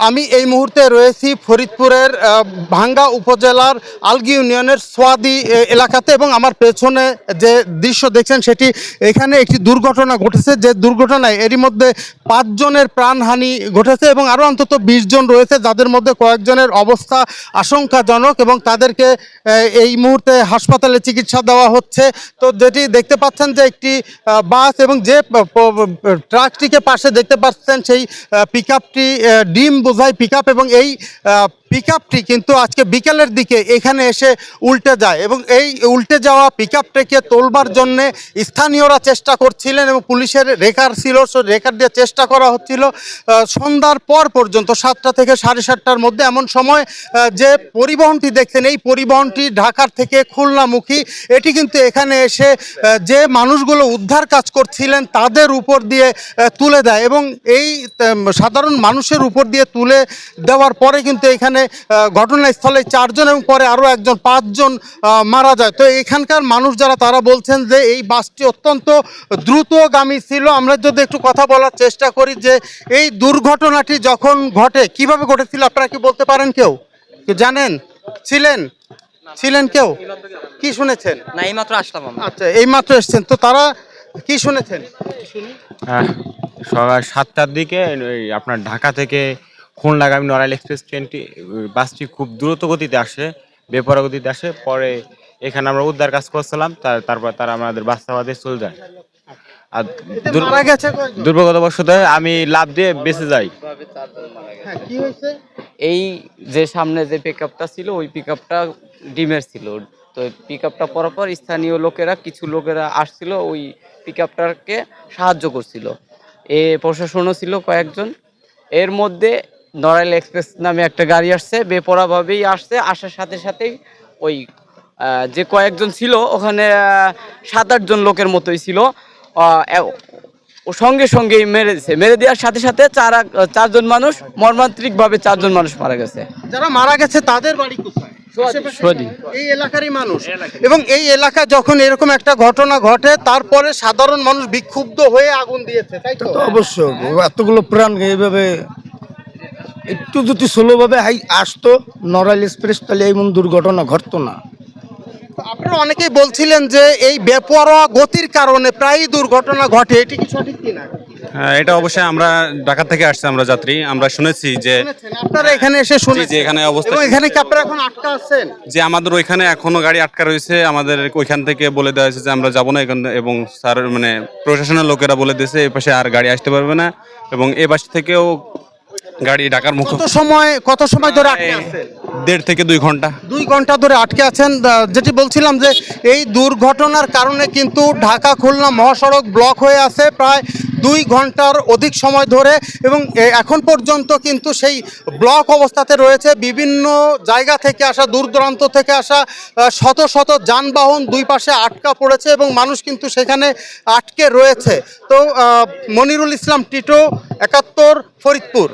আমি এই মুহূর্তে রয়েছি ফরিদপুরের ভাঙ্গা উপজেলার আলগী ইউনিয়নের সোয়াদি এলাকাতে, এবং আমার পেছনে যে দৃশ্য দেখছেন সেটি এখানে একটি দুর্ঘটনা ঘটেছে, যে দুর্ঘটনায় এরই মধ্যে 5 জনের প্রাণহানি ঘটেছে এবং আরও অন্তত 20 জন রয়েছে, যাদের মধ্যে কয়েকজনের অবস্থা আশঙ্কাজনক এবং তাদেরকে এই মুহূর্তে হাসপাতালে চিকিৎসা দেওয়া হচ্ছে। তো যেটি দেখতে পাচ্ছেন যে একটি বাস এবং যে ট্রাকটিকে পাশে দেখতে পাচ্ছেন সেই পিকআপটি ডিম বোঝাই পিকআপ, এবং এই পিকআপটি কিন্তু আজকে বিকেলের দিকে এখানে এসে উল্টে যায় এবং এই উল্টে যাওয়া পিকআপটাকে তোলবার জন্যে স্থানীয়রা চেষ্টা করছিলেন এবং পুলিশের রেকার ছিল, রেকার দিয়ে চেষ্টা করা হচ্ছিল সন্ধ্যার পর পর্যন্ত, 7টা থেকে 7:30টার মধ্যে। এমন সময় যে পরিবহনটি দেখছেন, এই পরিবহনটি ঢাকার থেকে খুলনামুখী, এটি কিন্তু এখানে এসে যে মানুষগুলো উদ্ধার কাজ করছিলেন তাদের উপর দিয়ে তুলে দেয় এবং এই সাধারণ মানুষের উপর দিয়ে তুলে দেওয়ার পরে কিন্তু এখানে ঘটনাস্থলে 4 জন এবং পরে আরও একজন 5 জন মারা যায়। তো এখানকার মানুষ যারা তারা বলছেন যে এই বাসটি অত্যন্ত দ্রুতগামী ছিল। আমরা যদি একটু কথা বলার চেষ্টা করি যে এই দুর্ঘটনাটি যখন ঘটে কিভাবে ঘটেছিল, আপনারা কি বলতে পারেন? কেউ জানেন? ছিলেন কেউ? কি শুনেছেন? না, এইমাত্র আসলাম আমরা। আচ্ছা, এইমাত্র এসছেন, তো তারা কি শুনেছেন? সকাল 7টার দিকে আপনার ঢাকা থেকে খুলনাগামী নড়াইল এক্সপ্রেস ট্রেনটি বাসটি খুব দ্রুত গতিতে আসে, বেপরোয়া গতিতে আসে। পরে এখানে আমরা উদ্ধার কাজ করছিলাম, তারপর তারা আমাদের বাচ্চাবাদে চলে যায়। আর দুর্ভাগ্যবশত আমি লাফ দিয়ে বেঁচে যাই। কি হয়েছে? এই যে সামনে যে পিকআপটা ছিল ওই পিকআপটা ডিমের ছিল। তো পিকআপটা পরপর স্থানীয় লোকেরা, কিছু লোকেরা আসছিল, ওই পিকআপটাকে সাহায্য করছিল। প্রশাসনও ছিল কয়েকজন। এর মধ্যে নড়াইল এক্সপ্রেস নামে একটা গাড়ি আসছে, বেপরোয়াভাবেই আসছে। আসার সাথে সাথেই ওই যে কয়েকজন ছিল ওখানে 7-8 জন লোকের মতোই ছিল, ও সঙ্গে সঙ্গেই মেরে দেওয়ার সাথে সাথে 4 জন মানুষ মর্মান্তিকভাবে 4 জন মানুষ মারা গেছে। যারা মারা গেছে তাদের বাড়ি কোথায়? এই এলাকারই মানুষ। এবং এই এলাকা যখন এরকম একটা ঘটনা ঘটে তারপরে সাধারণ মানুষ বিক্ষুব্ধ হয়ে আগুন দিয়েছে, তাই তো? অবশ্যই এতগুলো প্রাণ এইভাবে একটু যদি স্লোভাবে আসতো নড়াইল এক্সপ্রেস, তাহলে এমন দুর্ঘটনা ঘটতো না। আপনারা অনেকেই বলছিলেন যে এই বেপরোয়া গতির কারণে প্রায়ই দুর্ঘটনা ঘটে, এটি কি সঠিক কিনা? হ্যাঁ, এটা অবশ্যই আমরা ঢাকা থেকে আসছি, আমরা যাত্রী, আমরা শুনেছি যে আপনারা এখানে এসে শুনেছেন যে এখানে অবস্থা, এবং এখানে কি আপনারা এখন আটকা আছেন? যে আমাদের ওইখানে এখনো গাড়ি আটকা রয়েছে। আমাদের ওইখান থেকে বলে দেওয়া হয়েছে যে আমরা যাবো না এখানে, এবং স্যার মানে প্রশাসনের লোকেরা বলে দিয়েছে এই পাশে আর গাড়ি আসতে পারবে না, এবং এই পাশ থেকেও গাড়ি ঢাকার মুখ। কত সময় ধরে আটকে আছেন? 1.5 থেকে 2 ঘন্টা। 2 ঘন্টা ধরে আটকে আছেন। যেটি বলছিলাম যে এই দুর্ঘটনার কারণে কিন্তু ঢাকা খুলনা মহাসড়ক ব্লক হয়ে আছে প্রায় 2 ঘন্টার অধিক সময় ধরে, এবং এখন পর্যন্ত কিন্তু সেই ব্লক অবস্থাতে রয়েছে। বিভিন্ন জায়গা থেকে আসা, দূর দূরান্ত থেকে আসা শত শত যানবাহন দুই পাশে আটকা পড়েছে এবং মানুষ কিন্তু সেখানে আটকে রয়েছে। তো মনিরুল ইসলাম টিটো, 71, ফরিদপুর।